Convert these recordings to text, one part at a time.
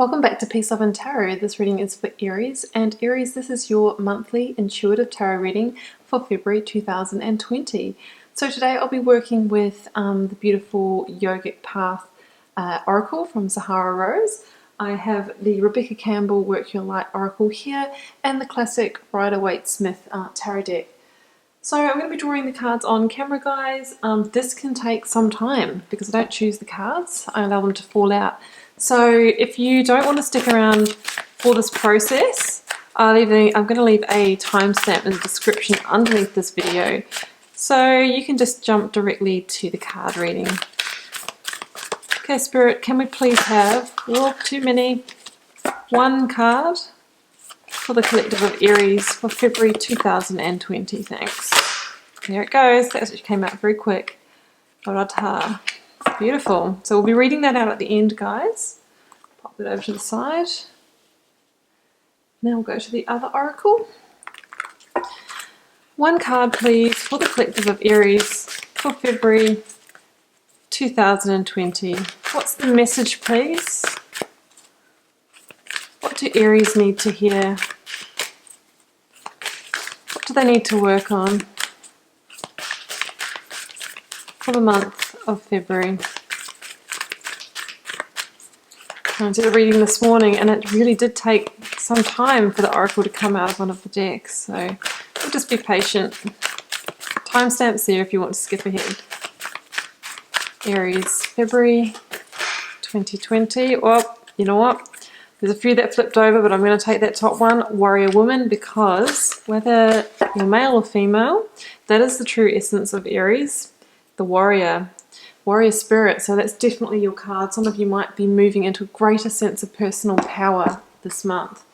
Welcome back to Peace, Love and Tarot. This reading is for Aries, and Aries, this is your monthly intuitive tarot reading for February 2020. So today I'll be working with the beautiful Yogic Path Oracle from Sahara Rose. I have the Rebecca Campbell Work Your Light Oracle here and the classic Rider-Waite-Smith tarot deck. So I'm going to be drawing the cards on camera, guys. This can take some time because I don't choose the cards. I allow them to fall out. So if you don't want to stick around for this process, I'm going to leave a timestamp in the description underneath this video. So you can just jump directly to the card reading. Okay, Spirit, can we please have, too many, one card for the collective of Aries for February 2020, thanks. There it goes, that actually came out very quick. Barata. Beautiful. So we'll be reading that out at the end, guys. Pop it over to the side. Now we'll go to the other oracle. One card, please, for the collective of Aries for February 2020. What's the message, please? What do Aries need to hear? What do they need to work on for the month of February? I did a reading this morning and it really did take some time for the oracle to come out of one of the decks, so we'll just be patient. Timestamps there if you want to skip ahead. Aries, February 2020. Oh, you know what? There's a few that flipped over, but I'm going to take that top one, Warrior Woman, because whether you're male or female, that is the true essence of Aries, the warrior spirit. So that's definitely your card. Some of you might be moving into a greater sense of personal power this month.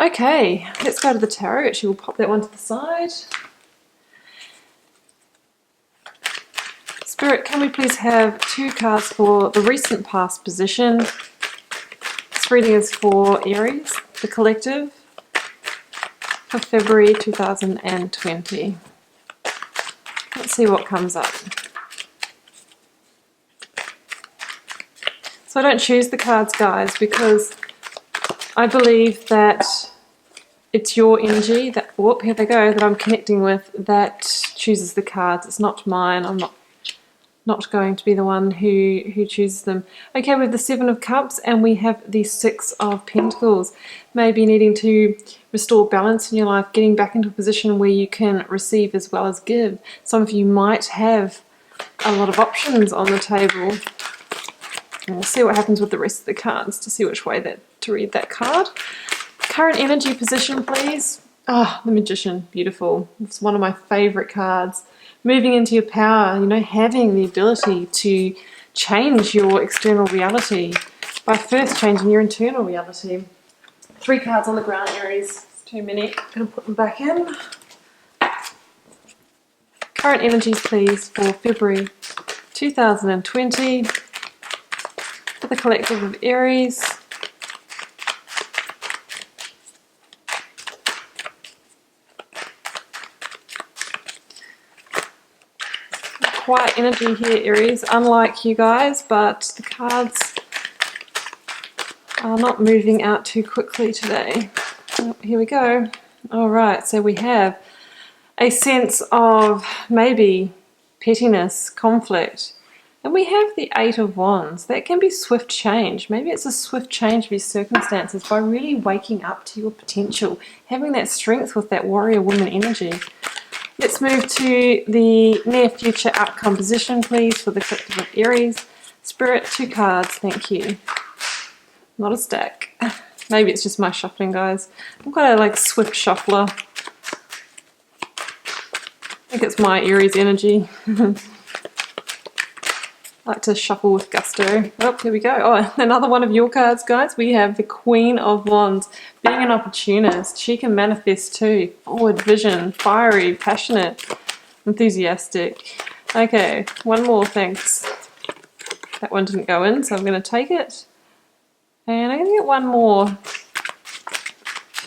Okay, let's go to the tarot. Actually, we'll pop that one to the side. Spirit, can we please have two cards for the recent past position? This reading is for Aries, the collective, for February 2020. Let's see what comes up. So I don't choose the cards, guys, because I believe that it's your energy that, here they go, that I'm connecting with that chooses the cards. It's not mine. I'm not going to be the one who chooses them. Okay, we have the Seven of Cups and we have the Six of Pentacles. Maybe needing to restore balance in your life, getting back into a position where you can receive as well as give. Some of you might have a lot of options on the table. And we'll see what happens with the rest of the cards to see which way to read that card. Current energy position, please. Ah, the Magician, beautiful. It's one of my favorite cards. Moving into your power, having the ability to change your external reality by first changing your internal reality. Three cards on the ground, Aries. It's too many. I'm going to put them back in. Current energies, please, for February 2020 for the collective of Aries. Quiet energy here, Aries, unlike you guys, but the cards are not moving out too quickly today. Oh, here we go. Alright, so we have a sense of maybe pettiness, conflict, and we have the Eight of Wands. That can be swift change. Maybe it's a swift change of your circumstances by really waking up to your potential, having that strength with that warrior woman energy. Let's move to the near future outcome position, please, for the collective of Aries. Spirit, two cards, thank you. Not a stack. Maybe it's just my shuffling, guys. I'm quite a swift shuffler. I think it's my Aries energy. I like to shuffle with gusto. Oh, here we go. Oh, another one of your cards, guys. We have the Queen of Wands. Being an opportunist, she can manifest too. Forward vision, fiery, passionate, enthusiastic. Okay, one more, thanks. That one didn't go in, so I'm going to take it. And I'm going to get one more.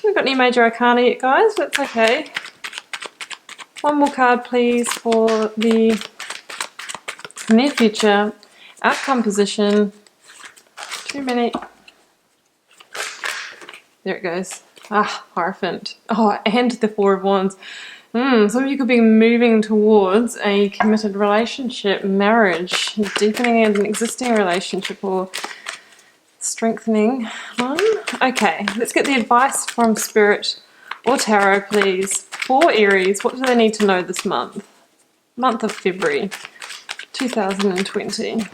We've got any major arcana yet, guys, but that's okay. One more card, please, for the near future outcome position. Too many. There it goes. Ah, Hierophant. Oh, and the Four of Wands. Some of you could be moving towards a committed relationship, marriage, deepening an existing relationship, or strengthening one. Okay, let's get the advice from Spirit or Tarot, please. For Aries, what do they need to know this month? Month of February 2020.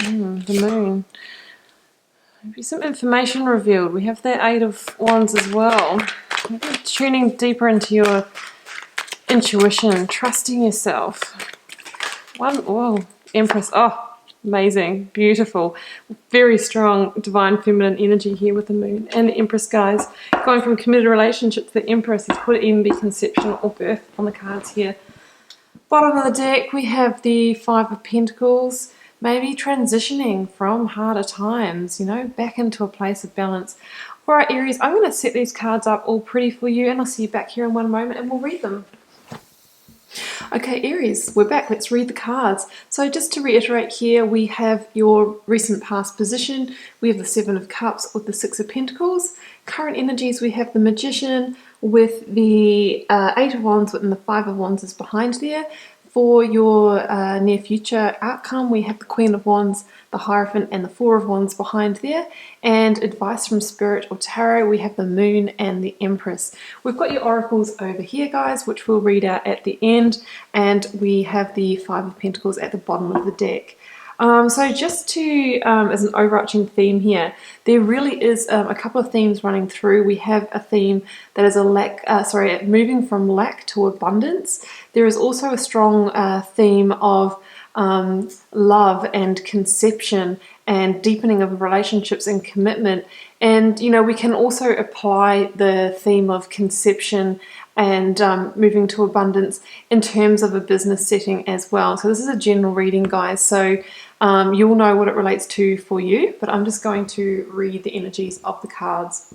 The Moon. Maybe some information revealed. We have the Eight of Wands as well. Maybe tuning deeper into your intuition, trusting yourself. Whoa, Empress. Oh, amazing, beautiful, very strong divine feminine energy here with the Moon and the Empress, guys. Going from committed relationship to the Empress. It could even be conception or birth on the cards here. Bottom of the deck, we have the Five of Pentacles. Maybe transitioning from harder times, you know, back into a place of balance. All right, Aries, I'm going to set these cards up all pretty for you, and I'll see you back here in one moment and we'll read them. Okay, Aries, we're back. Let's read the cards. So just to reiterate here, we have your recent past position. We have the Seven of Cups with the Six of Pentacles. Current energies, we have the Magician with the Eight of Wands and the Five of Wands is behind there. For your near future outcome, we have the Queen of Wands, the Hierophant, and the Four of Wands behind there. And advice from Spirit or Tarot, we have the Moon and the Empress. We've got your oracles over here, guys, which we'll read out at the end. And we have the Five of Pentacles at the bottom of the deck. So just to, as an overarching theme here, there really is a couple of themes running through. We have a theme that is moving from lack to abundance. There is also a strong theme of love and conception and deepening of relationships and commitment. And, you know, we can also apply the theme of conception and moving to abundance in terms of a business setting as well. So this is a general reading, guys. So you'll know what it relates to for you, but I'm just going to read the energies of the cards.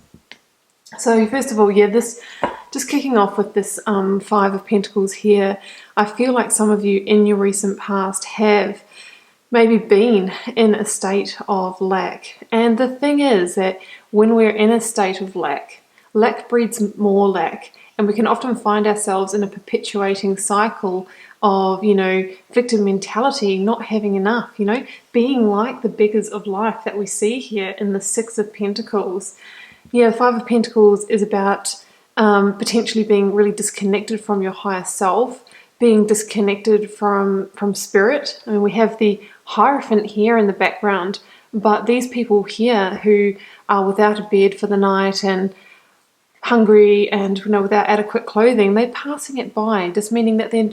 So first of all, yeah, this just kicking off with this Five of Pentacles here. I feel like some of you in your recent past have maybe been in a state of lack. And the thing is that when we're in a state of lack, lack breeds more lack. And we can often find ourselves in a perpetuating cycle of, you know, victim mentality, not having enough, you know, being like the beggars of life that we see here in the Six of Pentacles. Yeah, the Five of Pentacles is about potentially being really disconnected from your higher self, being disconnected from spirit. I mean, we have the Hierophant here in the background, but these people here who are without a bed for the night and hungry and, you know, without adequate clothing, they're passing it by, just meaning that they're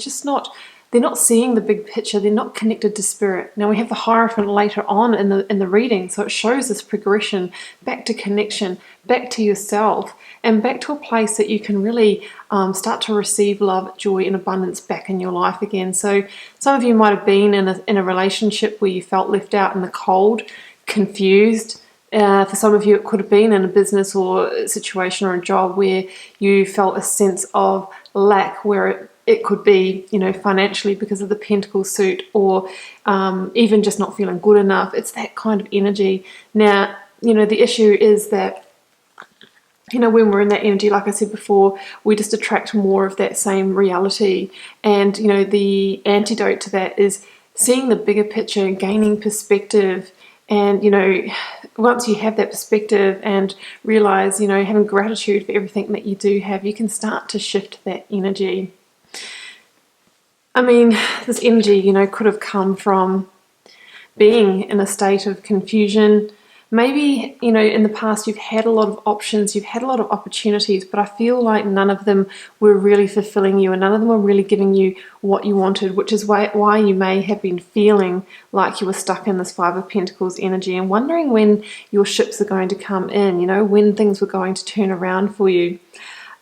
not seeing the big picture, they're not connected to spirit. Now we have the Hierophant later on in the reading, so it shows this progression back to connection, back to yourself, and back to a place that you can really start to receive love, joy, and abundance back in your life again. So some of you might have been in a relationship where you felt left out in the cold, confused. For some of you, it could have been in a business or a situation or a job where you felt a sense of lack, where it could be, you know, financially because of the Pentacle suit, or even just not feeling good enough. It's that kind of energy. Now, you know, the issue is that, you know, when we're in that energy, like I said before, we just attract more of that same reality. And, you know, the antidote to that is seeing the bigger picture, gaining perspective. And, you know, once you have that perspective and realize, you know, having gratitude for everything that you do have, you can start to shift that energy. I mean, this energy, you know, could have come from being in a state of confusion. Maybe, you know, in the past you've had a lot of options, you've had a lot of opportunities, but I feel like none of them were really fulfilling you and none of them were really giving you what you wanted, which is why you may have been feeling like you were stuck in this Five of Pentacles energy and wondering when your ships are going to come in, you know, when things were going to turn around for you.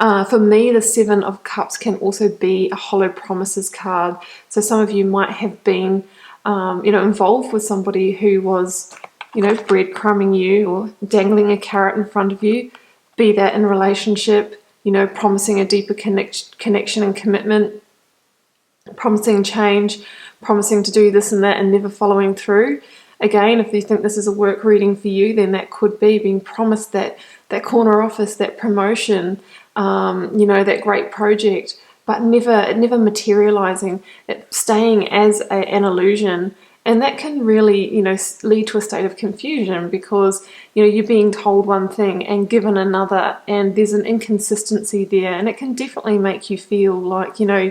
For me, the Seven of Cups can also be a hollow promises card. So some of you might have been, you know, involved with somebody who was, you know, breadcrumbing you or dangling a carrot in front of you, be that in a relationship, you know, promising a deeper connection and commitment, promising change, promising to do this and that and never following through. again, if you think this is a work reading for you, then that could be being promised that corner office, that promotion, you know, that great project, but never materializing, it staying as an illusion. And that can really, you know, lead to a state of confusion because, you know, you're being told one thing and given another, and there's an inconsistency there, and it can definitely make you feel like, you know,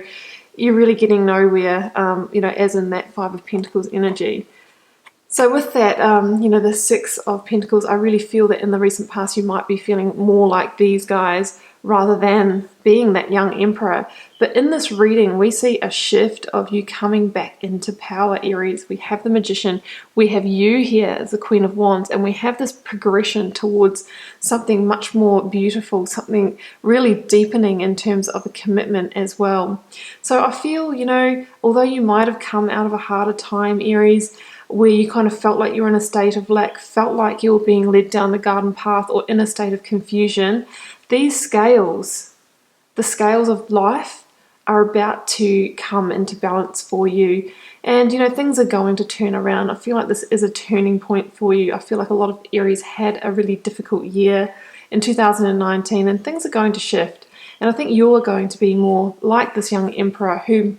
you're really getting nowhere, you know, as in that Five of Pentacles energy. So with that, you know, the Six of Pentacles, I really feel that in the recent past you might be feeling more like these guys rather than being that young emperor. But in this reading, we see a shift of you coming back into power, Aries. We have the Magician, we have you here as the Queen of Wands, and we have this progression towards something much more beautiful, something really deepening in terms of a commitment as well. So I feel, you know, although you might have come out of a harder time, Aries, where you kind of felt like you were in a state of lack, felt like you were being led down the garden path or in a state of confusion, these scales, the scales of life, are about to come into balance for you. And, you know, things are going to turn around. I feel like this is a turning point for you. I feel like a lot of Aries had a really difficult year in 2019, and things are going to shift. And I think you're going to be more like this young emperor who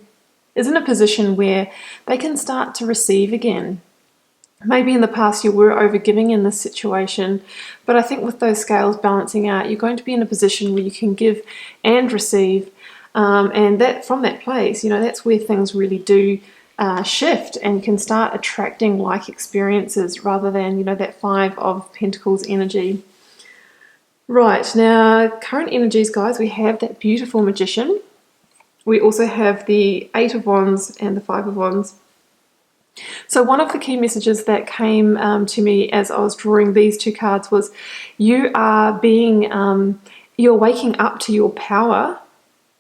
is in a position where they can start to receive again. Maybe in the past you were overgiving in this situation, but I think with those scales balancing out, you're going to be in a position where you can give and receive, and that from that place, you know, that's where things really do shift, and you can start attracting like experiences rather than, you know, that Five of Pentacles energy. Right, now current energies, guys, we have that beautiful Magician. We also have the Eight of Wands and the Five of Wands. So one of the key messages that came to me as I was drawing these two cards was you are being, you're waking up to your power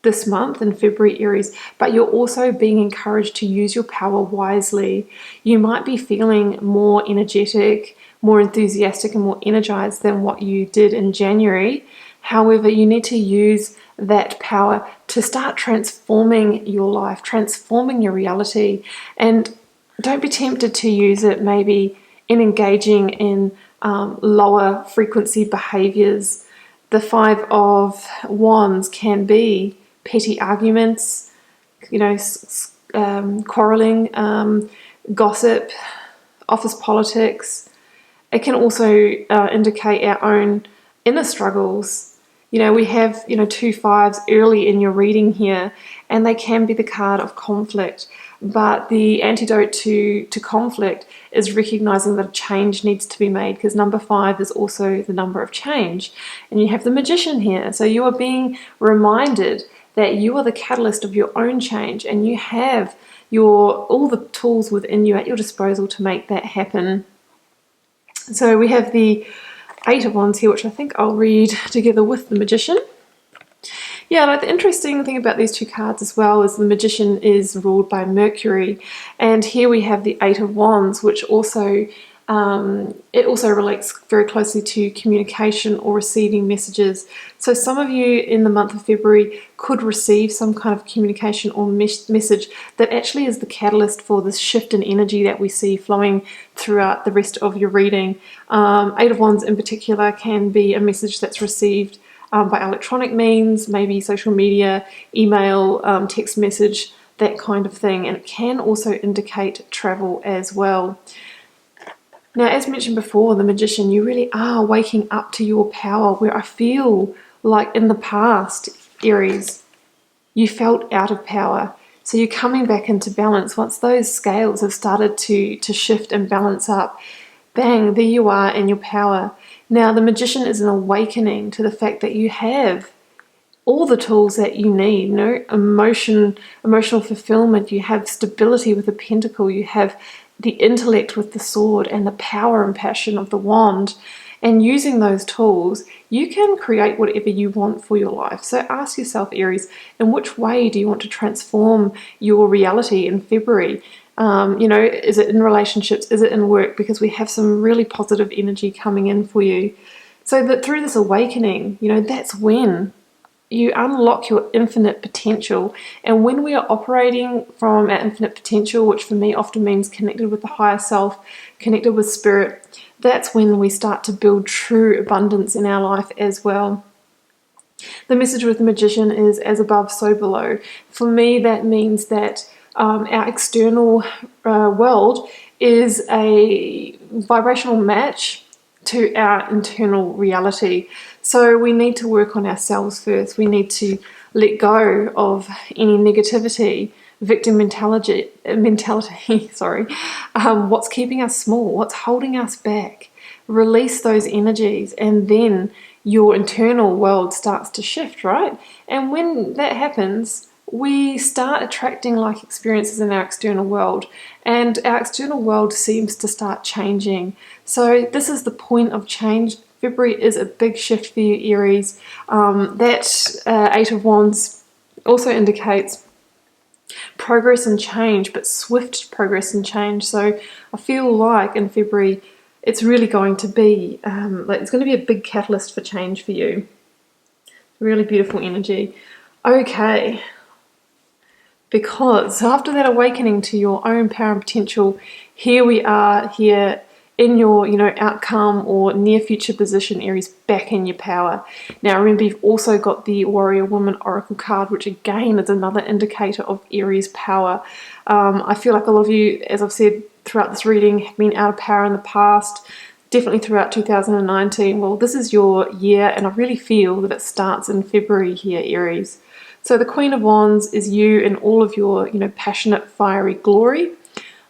this month in February, Aries, but you're also being encouraged to use your power wisely. You might be feeling more energetic, more enthusiastic and more energized than what you did in January. However, you need to use that power to start transforming your life, transforming your reality, and don't be tempted to use it maybe in engaging in lower frequency behaviors. The Five of Wands can be petty arguments, you know, quarreling, gossip, office politics. It can also indicate our own inner struggles. You know, we have, you know, two fives early in your reading here, and they can be the card of conflict. But the antidote to conflict is recognizing that a change needs to be made, because number 5 is also the number of change. And you have the Magician here. So you are being reminded that you are the catalyst of your own change, and you have all the tools within you at your disposal to make that happen. So we have the Eight of Wands here, which I think I'll read together with the Magician. Yeah, like the interesting thing about these two cards as well is the Magician is ruled by Mercury, and here we have the Eight of Wands, which also it also relates very closely to communication or receiving messages. So some of you in the month of February could receive some kind of communication or message that actually is the catalyst for this shift in energy that we see flowing throughout the rest of your reading. Eight of Wands in particular can be a message that's received by electronic means, maybe social media, email, text message, that kind of thing. And it can also indicate travel as well. Now, as mentioned before, the Magician, you really are waking up to your power, where I feel like in the past, Aries, you felt out of power. So you're coming back into balance. Once those scales have started to shift and balance up, bang, there you are in your power. Now, the Magician is an awakening to the fact that you have all the tools that you need, you know, emotional fulfillment, you have stability with the Pentacle, you have the intellect with the sword, and the power and passion of the wand. And using those tools, you can create whatever you want for your life. So ask yourself, Aries, in which way do you want to transform your reality in February? You know, is it in relationships? Is it in work? Because we have some really positive energy coming in for you. So that through this awakening, you know, that's when you unlock your infinite potential. And when we are operating from our infinite potential, which for me often means connected with the higher self, connected with spirit, that's when we start to build true abundance in our life as well. The message with the Magician is as above, so below. For me, that means that our external world is a vibrational match to our internal reality. So we need to work on ourselves first. We need to let go of any negativity, victim mentality, sorry, what's keeping us small, what's holding us back. Release those energies, and then your internal world starts to shift, right? And when that happens, we start attracting like experiences in our external world, and our external world seems to start changing. So this is the point of change. February is a big shift for you, Aries. That Eight of Wands also indicates progress and change, but swift progress and change. So I feel like in February, it's really going to be, it's going to be a big catalyst for change for you. Really beautiful energy. Okay. Because after that awakening to your own power and potential, here we are here in your, outcome or near future position, Aries, back in your power. Now remember, you've also got the Warrior Woman Oracle card, which again is another indicator of Aries power. I feel like a lot of you, as I've said throughout this reading, have been out of power in the past, definitely throughout 2019. Well, this is your year, and I really feel that it starts in February here, Aries. So the Queen of Wands is you in all of your, passionate, fiery glory.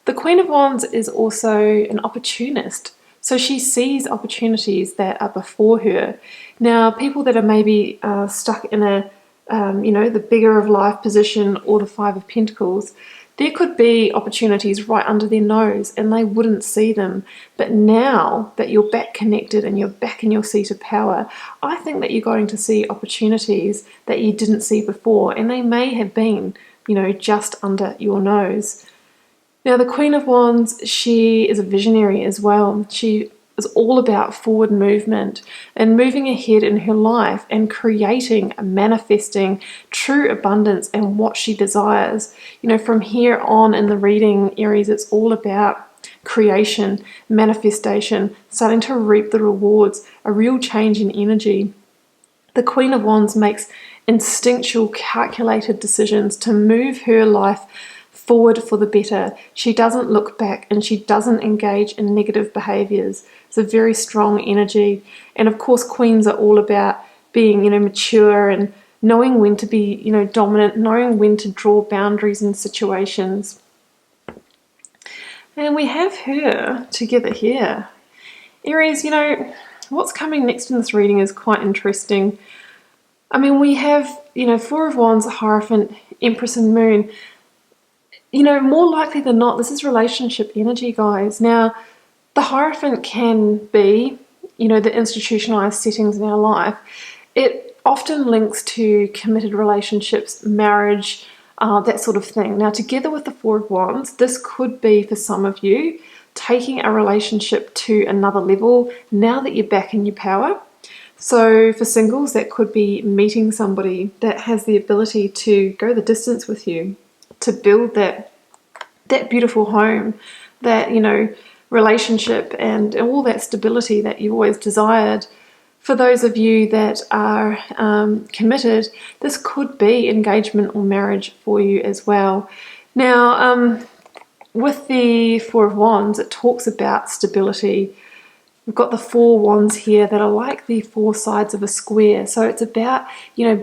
The Queen of Wands is also an opportunist. So she sees opportunities that are before her. Now, people that are maybe stuck in a, the bigger of life position or the Five of Pentacles, there could be opportunities right under their nose and they wouldn't see them. But now that you're back connected and you're back in your seat of power, I think that you're going to see opportunities that you didn't see before, and they may have been, just under your nose. Now, the Queen of Wands, she is a visionary as well. She is all about forward movement and moving ahead in her life and creating, manifesting true abundance and what she desires. From here on in the reading, Aries, it's all about creation, manifestation, starting to reap the rewards, a real change in energy. The Queen of Wands makes instinctual, calculated decisions to move her life forward for the better. She doesn't look back and she doesn't engage in negative behaviors. It's a very strong energy. And of course, queens are all about being, mature and knowing when to be, dominant, knowing when to draw boundaries in situations. And we have her together here. Aries, what's coming next in this reading is quite interesting. I mean, we have, Four of Wands, Hierophant, Empress and Moon. More likely than not, this is relationship energy, guys. Now, the Hierophant can be, the institutionalized settings in our life. It often links to committed relationships, marriage, that sort of thing. Now, together with the Four of Wands, this could be, for some of you, taking a relationship to another level now that you're back in your power. So for singles, that could be meeting somebody that has the ability to go the distance with you, to build that beautiful home, that, relationship and all that stability that you've always desired. For those of you that are committed, this could be engagement or marriage for you as well. Now, with the Four of Wands, it talks about stability. We've got the Four Wands here that are like the four sides of a square. So it's about,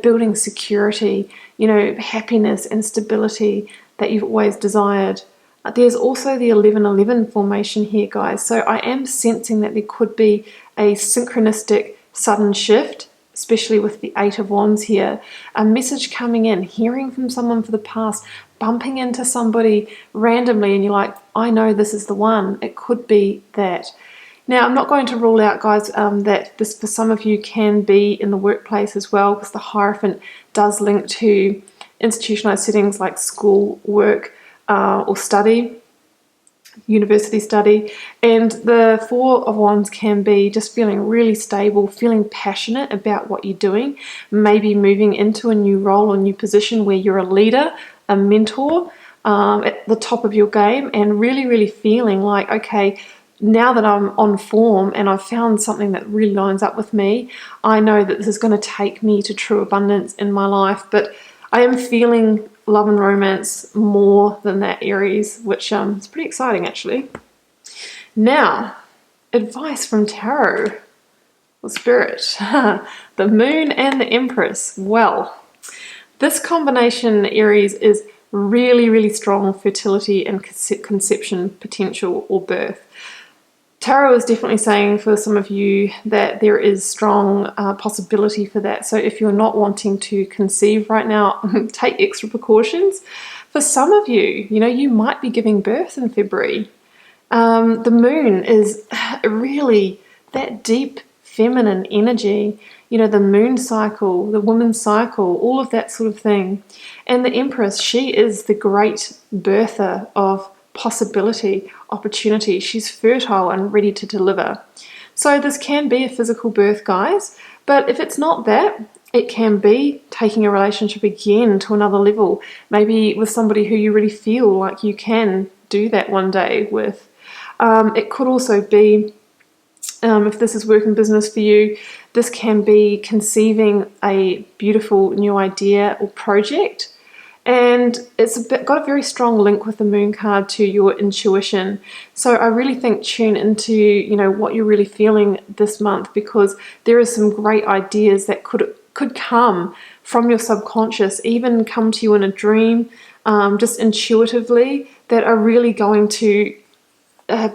building security, happiness and stability that you've always desired. There's also the 11-11 formation here, guys. So I am sensing that there could be a synchronistic sudden shift, especially with the Eight of Wands here. A message coming in, hearing from someone for the past, bumping into somebody randomly, and you're like, I know this is the one. It could be that. Now, I'm not going to rule out, guys, that this for some of you can be in the workplace as well, because the Hierophant does link to institutionalized settings like school, work, or study. university study. And the Four of Wands can be just feeling really stable, feeling passionate about what you're doing, maybe moving into a new role or new position where you're a leader, a mentor, at the top of your game, and really, really feeling like, okay, now that I'm on form and I've found something that really lines up with me, I know that this is going to take me to true abundance in my life. But I am feeling love and romance more than that, Aries, which is pretty exciting actually. Now, advice from Tarot or Spirit. The Moon and the Empress. Well, this combination, Aries, is really, really strong fertility and conception potential or birth. Tarot is definitely saying for some of you that there is strong possibility for that. So if you're not wanting to conceive right now, take extra precautions. For some of you, you might be giving birth in February. The moon is really that deep feminine energy, the moon cycle, the woman's cycle, all of that sort of thing. And the Empress, she is the great birther of possibility, opportunity. She's fertile and ready to deliver. So this can be a physical birth, guys, but if it's not that, it can be taking a relationship again to another level, maybe with somebody who you really feel like you can do that one day with. It could also be, if this is work and business for you, this can be conceiving a beautiful new idea or project. And it's got a very strong link with the moon card to your intuition. So I really think tune into, what you're really feeling this month, because there are some great ideas that could come from your subconscious, even come to you in a dream, just intuitively, that are really going to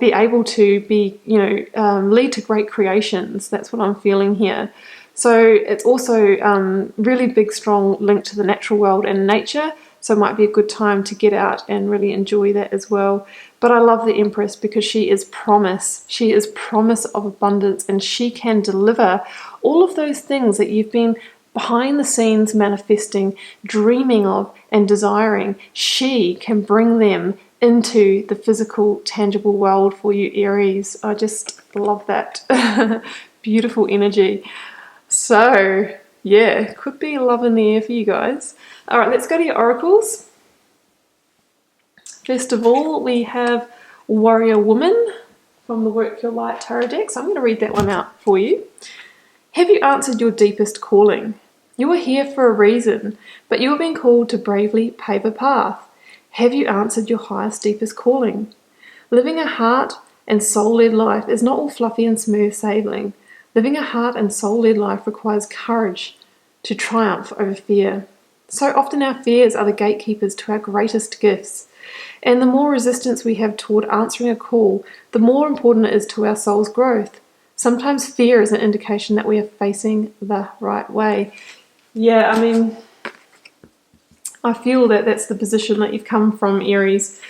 be able to be, lead to great creations. That's what I'm feeling here. So it's also really big, strong link to the natural world and nature. So it might be a good time to get out and really enjoy that as well. But I love the Empress because she is promise. She is promise of abundance, and she can deliver all of those things that you've been behind the scenes manifesting, dreaming of, and desiring. She can bring them into the physical, tangible world for you, Aries. I just love that. Beautiful energy. So, yeah, could be love in the air for you guys. All right, let's go to your oracles. First of all, we have Warrior Woman from the Work Your Light Tarot deck. So I'm going to read that one out for you. Have you answered your deepest calling? You are here for a reason, but you are being called to bravely pave a path. Have you answered your highest, deepest calling? Living a heart and soul-led life is not all fluffy and smooth sailing. Living a heart and soul-led life requires courage to triumph over fear. So often our fears are the gatekeepers to our greatest gifts. And the more resistance we have toward answering a call, the more important it is to our soul's growth. Sometimes fear is an indication that we are facing the right way. Yeah, I feel that that's the position that you've come from, Aries.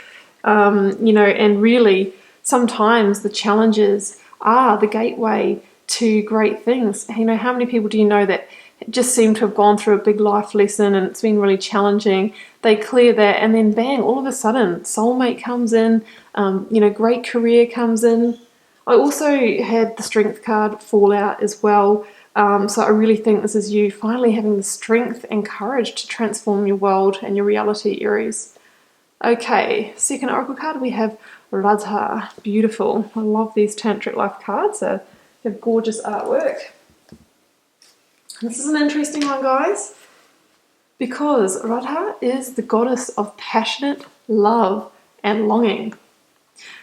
And really, sometimes the challenges are the gateway to great things. How many people do you know that just seem to have gone through a big life lesson and it's been really challenging? They clear that and then bang, all of a sudden, soulmate comes in, great career comes in. I also had the Strength card fall out as well. So I really think this is you finally having the strength and courage to transform your world and your reality, Aries. Okay, second oracle card, we have Radha. Beautiful. I love these tantric life cards. They have gorgeous artwork. This is an interesting one, guys, because Radha is the goddess of passionate love and longing.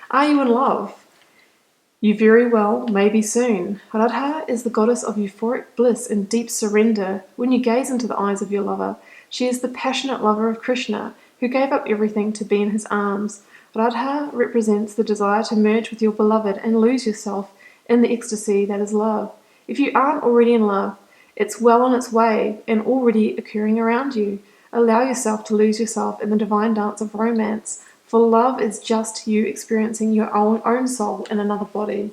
Are you in love? You very well may be soon. Radha is the goddess of euphoric bliss and deep surrender. When you gaze into the eyes of your lover, she is the passionate lover of Krishna, who gave up everything to be in his arms. Radha represents the desire to merge with your beloved and lose yourself in the ecstasy that is love. If you aren't already in love, it's well on its way and already occurring around you. Allow yourself to lose yourself in the divine dance of romance. For love is just you experiencing your own soul in another body.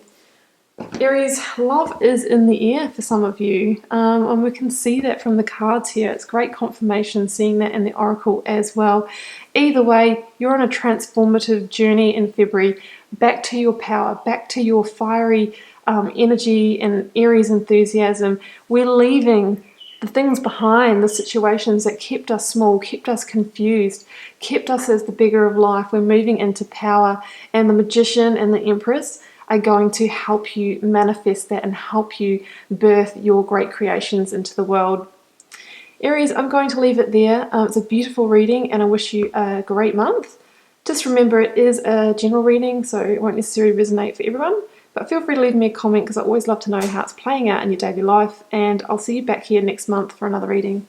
Aries, love is in the air for some of you, and we can see that from the cards here. It's great confirmation seeing that in the oracle as well. Either way, you're on a transformative journey in February, back to your power, back to your fiery energy and Aries enthusiasm. We're leaving the things behind, the situations that kept us small, kept us confused, kept us as the beggar of life. We're moving into power, and the Magician and the Empress are going to help you manifest that and help you birth your great creations into the world. Aries, I'm going to leave it there. It's a beautiful reading and I wish you a great month. Just remember it is a general reading, so it won't necessarily resonate for everyone, but feel free to leave me a comment because I always love to know how it's playing out in your daily life, and I'll see you back here next month for another reading.